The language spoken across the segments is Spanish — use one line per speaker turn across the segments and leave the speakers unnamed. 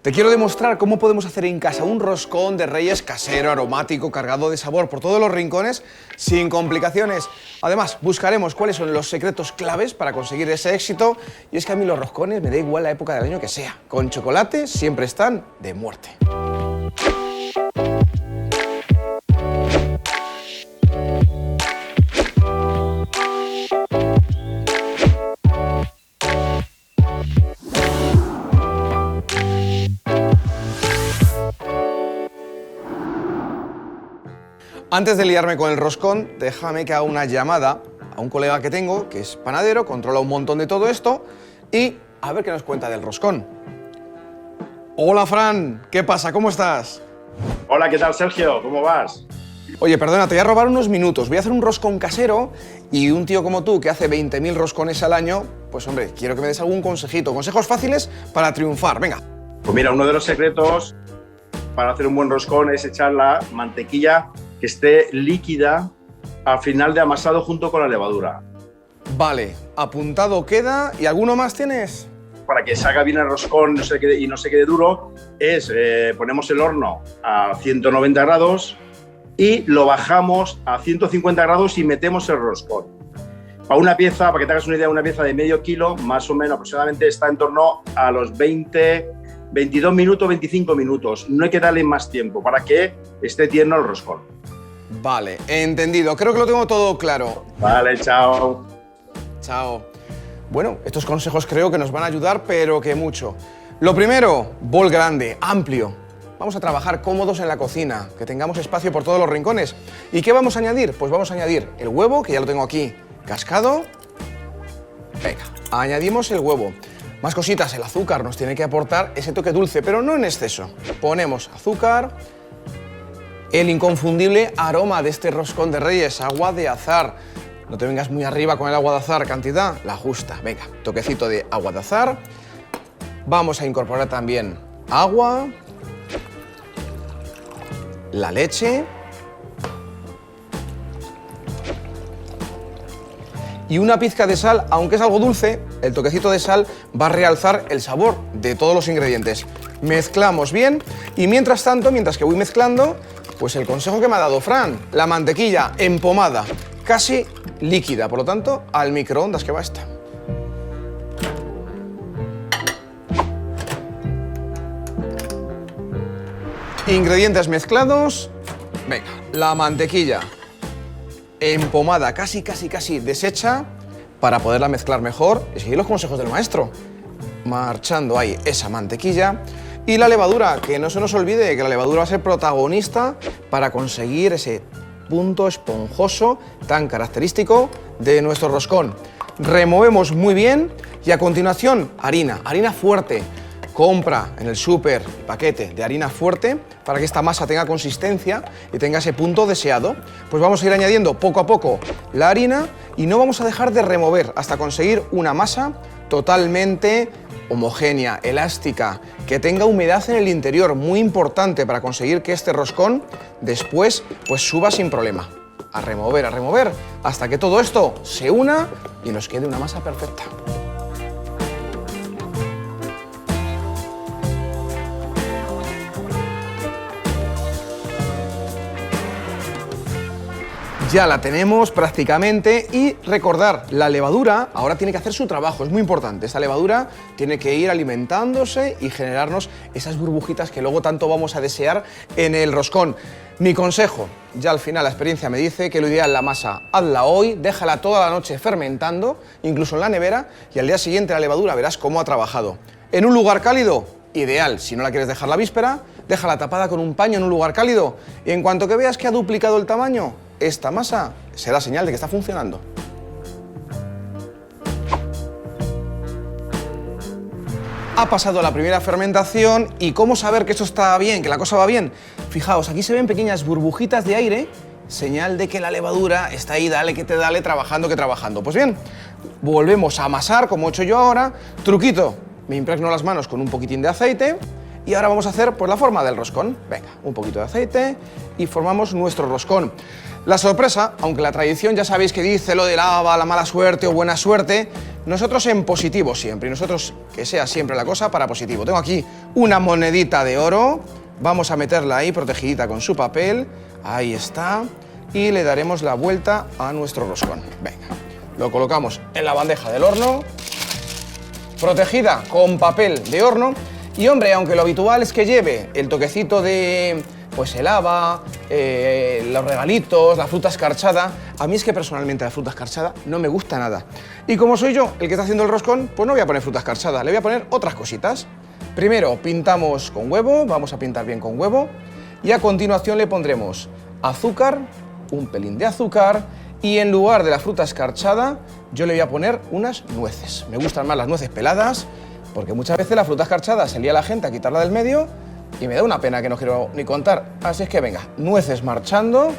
Te quiero demostrar cómo podemos hacer en casa un roscón de Reyes casero, aromático, cargado de sabor por todos los rincones, sin complicaciones. Además, buscaremos cuáles son los secretos claves para conseguir ese éxito. Y es que a mí los roscones me da igual la época del año que sea. Con chocolate siempre están de muerte. Antes de liarme con el roscón, déjame que haga una llamada a un colega que tengo, que es panadero, controla un montón de todo esto, y a ver qué nos cuenta del roscón. Hola, Fran, ¿qué pasa? ¿Cómo estás?
Hola, ¿qué tal, Sergio? ¿Cómo vas?
Oye, perdona, te voy a robar unos minutos. Voy a hacer un roscón casero y un tío como tú, que hace 20.000 roscones al año, pues hombre, quiero que me des algún consejito, consejos fáciles para triunfar. Venga.
Pues mira, uno de los secretos para hacer un buen roscón es echar la mantequilla que esté líquida al final de amasado junto con la levadura.
Vale, apuntado queda. ¿Y alguno más tienes?
Para que salga bien el roscón y no se quede duro, ponemos el horno a 190 grados y lo bajamos a 150 grados y metemos el roscón. Para una pieza, para que te hagas una idea, una pieza de medio kilo, más o menos aproximadamente está en torno a los 22 minutos, 25 minutos. No hay que darle más tiempo para que esté tierno el roscón.
Vale, entendido. Creo que lo tengo todo claro.
Vale, chao.
Chao. Bueno, estos consejos creo que nos van a ayudar, pero que mucho. Lo primero, bol grande, amplio. Vamos a trabajar cómodos en la cocina, que tengamos espacio por todos los rincones. ¿Y qué vamos a añadir? Pues vamos a añadir el huevo, que ya lo tengo aquí cascado. Venga, añadimos el huevo. Más cositas, el azúcar nos tiene que aportar ese toque dulce, pero no en exceso. Ponemos azúcar, el inconfundible aroma de este roscón de Reyes, agua de azahar. No te vengas muy arriba con el agua de azahar, cantidad, la justa. Venga, toquecito de agua de azahar. Vamos a incorporar también agua, la leche y una pizca de sal. Aunque es algo dulce, el toquecito de sal va a realzar el sabor de todos los ingredientes. Mezclamos bien y mientras tanto, mientras que voy mezclando, pues el consejo que me ha dado Fran, la mantequilla empomada, casi líquida, por lo tanto, al microondas que va esta. Ingredientes mezclados. Venga, la mantequilla empomada, casi deshecha, para poderla mezclar mejor y seguir los consejos del maestro. Marchando ahí esa mantequilla. Y la levadura, que no se nos olvide que la levadura va a ser protagonista para conseguir ese punto esponjoso tan característico de nuestro roscón. Removemos muy bien y a continuación harina fuerte. Compra en el súper paquete de harina fuerte para que esta masa tenga consistencia y tenga ese punto deseado. Pues vamos a ir añadiendo poco a poco la harina y no vamos a dejar de remover hasta conseguir una masa totalmente homogénea, elástica, que tenga humedad en el interior, muy importante para conseguir que este roscón después pues suba sin problema. A remover, hasta que todo esto se una y nos quede una masa perfecta. Ya la tenemos prácticamente y recordar, la levadura ahora tiene que hacer su trabajo, es muy importante. Esta levadura tiene que ir alimentándose y generarnos esas burbujitas que luego tanto vamos a desear en el roscón. Mi consejo, ya al final la experiencia me dice que lo ideal la masa, hazla hoy, déjala toda la noche fermentando, incluso en la nevera, y al día siguiente la levadura verás cómo ha trabajado. En un lugar cálido, ideal, si no la quieres dejar la víspera, déjala tapada con un paño en un lugar cálido y en cuanto que veas que ha duplicado el tamaño, esta masa será señal de que está funcionando. Ha pasado la primera fermentación y ¿cómo saber que esto está bien, que la cosa va bien? Fijaos, aquí se ven pequeñas burbujitas de aire, señal de que la levadura está ahí, dale que te dale, trabajando que trabajando. Pues bien, volvemos a amasar como he hecho yo ahora. Truquito, me impregno las manos con un poquitín de aceite Y ahora vamos a hacer pues la forma del roscón. Venga, un poquito de aceite y formamos nuestro roscón. La sorpresa, aunque la tradición ya sabéis que dice lo del haba, la mala suerte o buena suerte, nosotros en positivo siempre, y nosotros que sea siempre la cosa para positivo. Tengo aquí una monedita de oro, vamos a meterla ahí protegidita con su papel, ahí está, y le daremos la vuelta a nuestro roscón. Venga, lo colocamos en la bandeja del horno, protegida con papel de horno, y hombre, aunque lo habitual es que lleve el toquecito de pues el haba, los regalitos, la fruta escarchada, a mí es que personalmente la fruta escarchada no me gusta nada. Y como soy yo el que está haciendo el roscón, pues no voy a poner fruta escarchada, le voy a poner otras cositas. Primero pintamos con huevo, vamos a pintar bien con huevo, y a continuación le pondremos azúcar, un pelín de azúcar, y en lugar de la fruta escarchada, yo le voy a poner unas nueces. Me gustan más las nueces peladas, porque muchas veces la fruta escarchada se lía la gente a quitarla del medio, y me da una pena que no quiero ni contar. Así es que venga, nueces marchando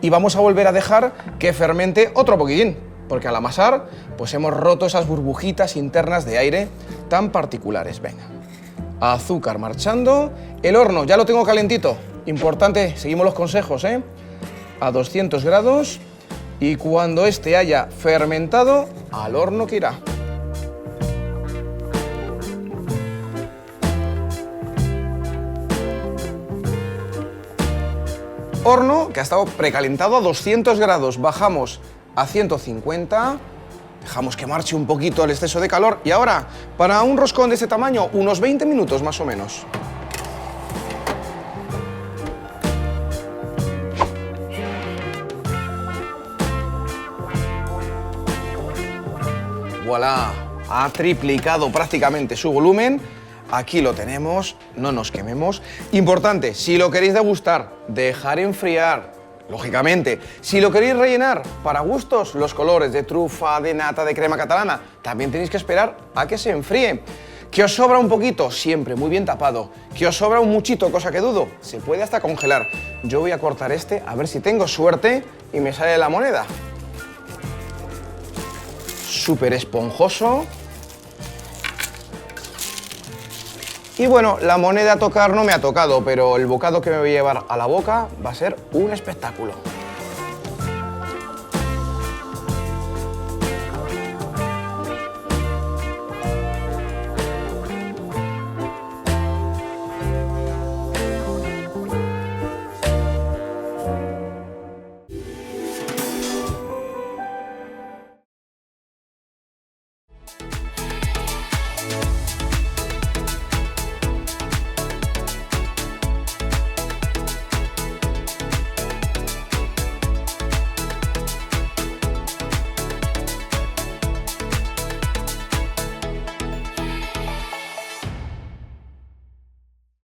y vamos a volver a dejar que fermente otro poquitín, porque al amasar pues hemos roto esas burbujitas internas de aire tan particulares. Venga, azúcar marchando, el horno ya lo tengo calentito, importante, seguimos los consejos, a 200 grados y cuando este haya fermentado, al horno que irá. Horno que ha estado precalentado a 200 grados, bajamos a 150, dejamos que marche un poquito el exceso de calor y ahora, para un roscón de este tamaño, unos 20 minutos más o menos. ¡Voilá! Ha triplicado prácticamente su volumen. Aquí lo tenemos, no nos quememos. Importante, si lo queréis degustar, dejar enfriar, lógicamente. Si lo queréis rellenar, para gustos, los colores de trufa, de nata, de crema catalana, también tenéis que esperar a que se enfríe. ¿Que os sobra un poquito? Siempre muy bien tapado. ¿Que os sobra un muchito? Cosa que dudo, se puede hasta congelar. Yo voy a cortar este, a ver si tengo suerte y me sale la moneda. Súper esponjoso. Y bueno, la moneda a tocar no me ha tocado, pero el bocado que me voy a llevar a la boca va a ser un espectáculo.